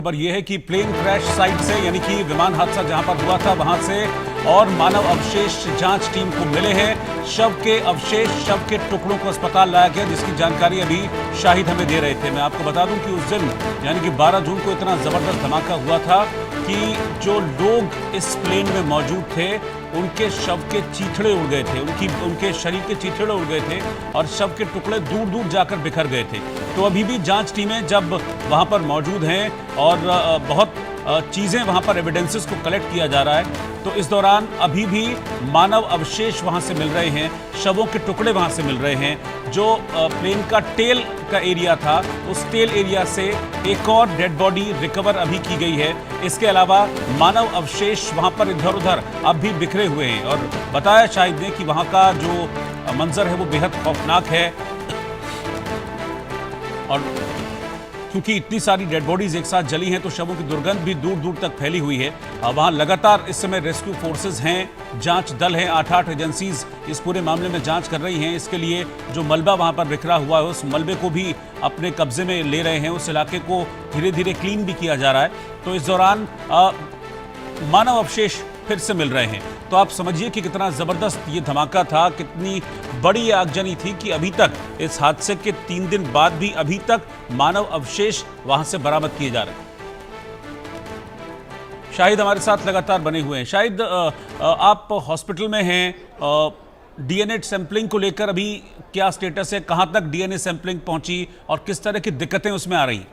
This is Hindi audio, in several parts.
खबर यह है कि प्लेन क्रैश साइट से यानी कि विमान हादसा जहां पर हुआ था वहां से और मानव अवशेष जांच टीम को मिले हैं। शव के अवशेष, शव के टुकड़ों को अस्पताल लाया गया, जिसकी जानकारी अभी शाहिद हमें दे रहे थे। मैं आपको बता दूं कि उस दिन यानी कि 12 जून को इतना जबरदस्त धमाका हुआ था कि जो लोग इस प्लेन में मौजूद थे उनके शव के चीथड़े उड़ गए थे, उनके शरीर के चीथड़े उड़ गए थे और शव के टुकड़े दूर दूर जाकर बिखर गए थे। तो अभी भी जांच टीमें जब वहां पर मौजूद हैं और बहुत चीज़ें वहां पर एविडेंसेस को कलेक्ट किया जा रहा है, तो इस दौरान अभी भी मानव अवशेष वहां से मिल रहे हैं, शवों के टुकड़े वहां से मिल रहे हैं। जो प्लेन का टेल का एरिया था, उस टेल एरिया से एक और डेड बॉडी रिकवर अभी की गई है। इसके अलावा मानव अवशेष वहां पर इधर उधर अब भी बिखरे हुए हैं और बताया शाहिद ने कि वहां का जो मंजर है वो बेहद खौफनाक है। और क्योंकि इतनी सारी डेड बॉडीज एक साथ जली हैं तो शवों की दुर्गंध भी दूर दूर तक फैली हुई है। वहां लगातार इस समय रेस्क्यू फोर्सेस हैं, जांच दल हैं, 8 एजेंसीज इस पूरे मामले में जांच कर रही हैं। इसके लिए जो मलबा वहां पर बिखरा हुआ है उस मलबे को भी अपने कब्जे में ले रहे हैं, उस इलाके को धीरे धीरे क्लीन भी किया जा रहा है। तो इस दौरान मानव अवशेष फिर से मिल रहे हैं। तो आप समझिए कि कितना जबरदस्त ये धमाका था, कितनी बड़ी आगजनी थी कि अभी तक इस हादसे के 3 दिन बाद भी अभी तक मानव अवशेष वहां से बरामद किए जा रहे हैं। शाहिद हमारे साथ लगातार बने हुए हैं। शाहिद, आप हॉस्पिटल में हैं, डीएनए सैंपलिंग को लेकर अभी क्या स्टेटस है, कहां तक डीएनए सैंपलिंग पहुंची और किस तरह की दिक्कतें उसमें आ रही हैं?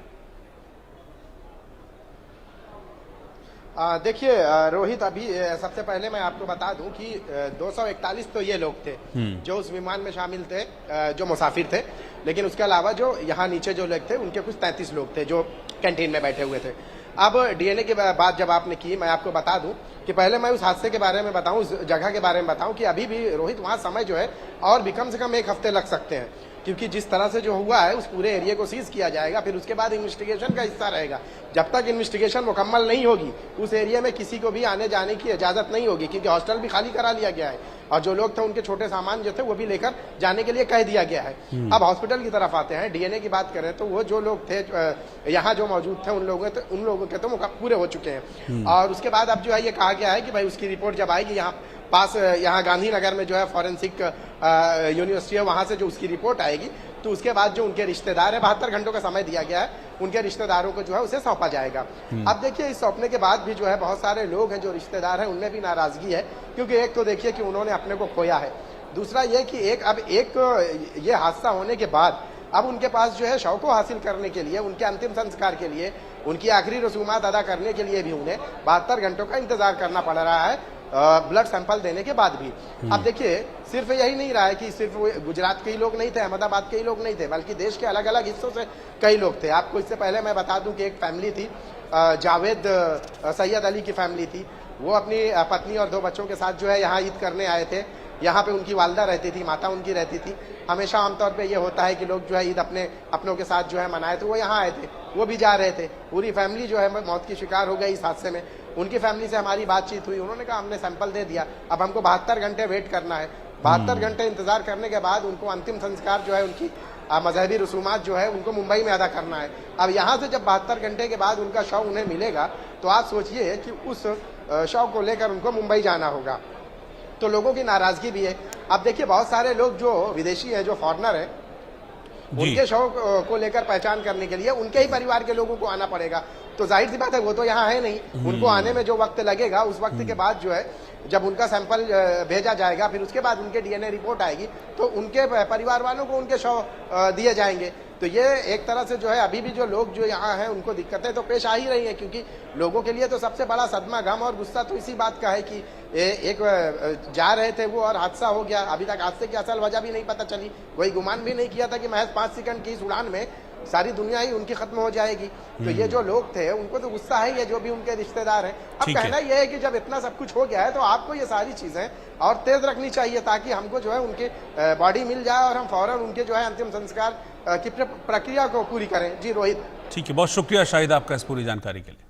देखिए रोहित, अभी सबसे पहले मैं आपको बता दूं कि 241 तो ये लोग थे जो उस विमान में शामिल थे, जो मुसाफिर थे। लेकिन उसके अलावा जो यहाँ नीचे जो लोग थे उनके कुछ 33 लोग थे जो कैंटीन में बैठे हुए थे। अब डीएनए की बात जब आपने की, मैं आपको बता दूं कि पहले मैं उस हादसे के बारे में बताऊं, उस जगह के बारे में बताऊं कि अभी भी रोहित वहाँ समय जो है और भी कम से कम 1 हफ्ते लग सकते हैं, क्योंकि जिस तरह से जो हुआ है उस पूरे एरिया को सीज किया जाएगा, फिर उसके बाद इन्वेस्टिगेशन का हिस्सा रहेगा। जब तक इन्वेस्टिगेशन मुकम्मल नहीं होगी उस एरिया में किसी को भी आने जाने की इजाजत नहीं होगी, क्योंकि हॉस्टल भी खाली करा लिया गया है और जो लोग थे उनके छोटे सामान जो थे वो भी लेकर जाने के लिए कह दिया गया है। अब हॉस्पिटल की तरफ आते हैं, डीएनए की बात करें तो वो जो लोग थे यहाँ जो मौजूद थे उन लोगों के तो पूरे हो चुके हैं। और उसके बाद अब जो है ये कहा गया है कि भाई उसकी रिपोर्ट जब आएगी यहाँ गांधीनगर में जो है फॉरेंसिक यूनिवर्सिटी है, वहां से जो उसकी रिपोर्ट आएगी तो उसके बाद जो उनके रिश्तेदार है, 72 घंटों का समय दिया गया है, उनके रिश्तेदारों को जो है उसे सौंपा जाएगा। अब देखिए इस सौंपने के बाद भी जो है बहुत सारे लोग हैं जो रिश्तेदार हैं, उनमें भी नाराजगी है, क्योंकि एक तो देखिए कि उन्होंने अपने को खोया है, दूसरा ये कि ये हादसा होने के बाद अब उनके पास जो है शव को हासिल करने के लिए, उनके अंतिम संस्कार के लिए, उनकी आखिरी रसूमात अदा करने के लिए भी उन्हें 72 घंटों का इंतजार करना पड़ रहा है, ब्लड सैंपल देने के बाद भी। अब देखिए सिर्फ यही नहीं रहा है कि सिर्फ गुजरात के ही लोग नहीं थे, अहमदाबाद के ही लोग नहीं थे, बल्कि देश के अलग अलग हिस्सों से कई लोग थे। आपको इससे पहले मैं बता दूं कि एक फैमिली थी, जावेद सैयद अली की फैमिली थी, वो अपनी पत्नी और 2 बच्चों के साथ जो है यहाँ ईद करने आए थे। यहाँ पे उनकी वालदा रहती थी, माता उनकी रहती थी। हमेशा आमतौर पे ये होता है कि लोग जो है ईद अपनों के साथ जो है मनाए, तो वो यहाँ आए थे, वो भी जा रहे थे। पूरी फैमिली जो है मौत की शिकार हो गई इस हादसे में। उनकी फैमिली से हमारी बातचीत हुई, उन्होंने कहा हमने सैंपल दे दिया, अब हमको 72 घंटे वेट करना है। 72 घंटे इंतजार करने के बाद उनको अंतिम संस्कार जो है, उनकी मजहबी रसूमात जो है उनको मुंबई में अदा करना है। अब यहाँ से जब 72 घंटे के बाद उनका शव उन्हें मिलेगा तो आप सोचिए कि उस शव को लेकर उनको मुंबई जाना होगा, तो लोगों की नाराजगी भी है। अब देखिए बहुत सारे लोग जो विदेशी हैं, जो फॉरेनर हैं, उनके शव को लेकर पहचान करने के लिए उनके ही परिवार के लोगों को आना पड़ेगा। तो जाहिर सी बात है वो तो यहाँ है नहीं, उनको आने में जो वक्त लगेगा उस वक्त के बाद जो है जब उनका सैंपल भेजा जाएगा, फिर उसके बाद उनके डीएनए रिपोर्ट आएगी तो उनके परिवार वालों को उनके शव दिए जाएंगे। तो ये एक तरह से जो है अभी भी जो लोग जो यहाँ हैं उनको दिक्कतें तो पेश आ ही रही हैं, क्योंकि लोगों के लिए तो सबसे बड़ा सदमा, गम और गुस्सा तो इसी बात का है कि एक जा रहे थे वो और हादसा हो गया। अभी तक हादसे की असल वजह भी नहीं पता चली, कोई गुमान भी नहीं किया था कि महज 5 सेकंड की इस उड़ान में सारी दुनिया ही उनकी खत्म हो जाएगी। तो ये जो लोग थे उनको तो गुस्सा है, ये जो भी उनके रिश्तेदार हैं। अब कहना यह है कि जब इतना सब कुछ हो गया है तो आपको ये सारी चीजें और तेज रखनी चाहिए, ताकि हमको जो है उनके बॉडी मिल जाए और हम फौरन उनके जो है अंतिम संस्कार की प्रक्रिया को पूरी करें। जी रोहित। ठीक है, बहुत शुक्रिया शाहिद आपका इस पूरी जानकारी के लिए।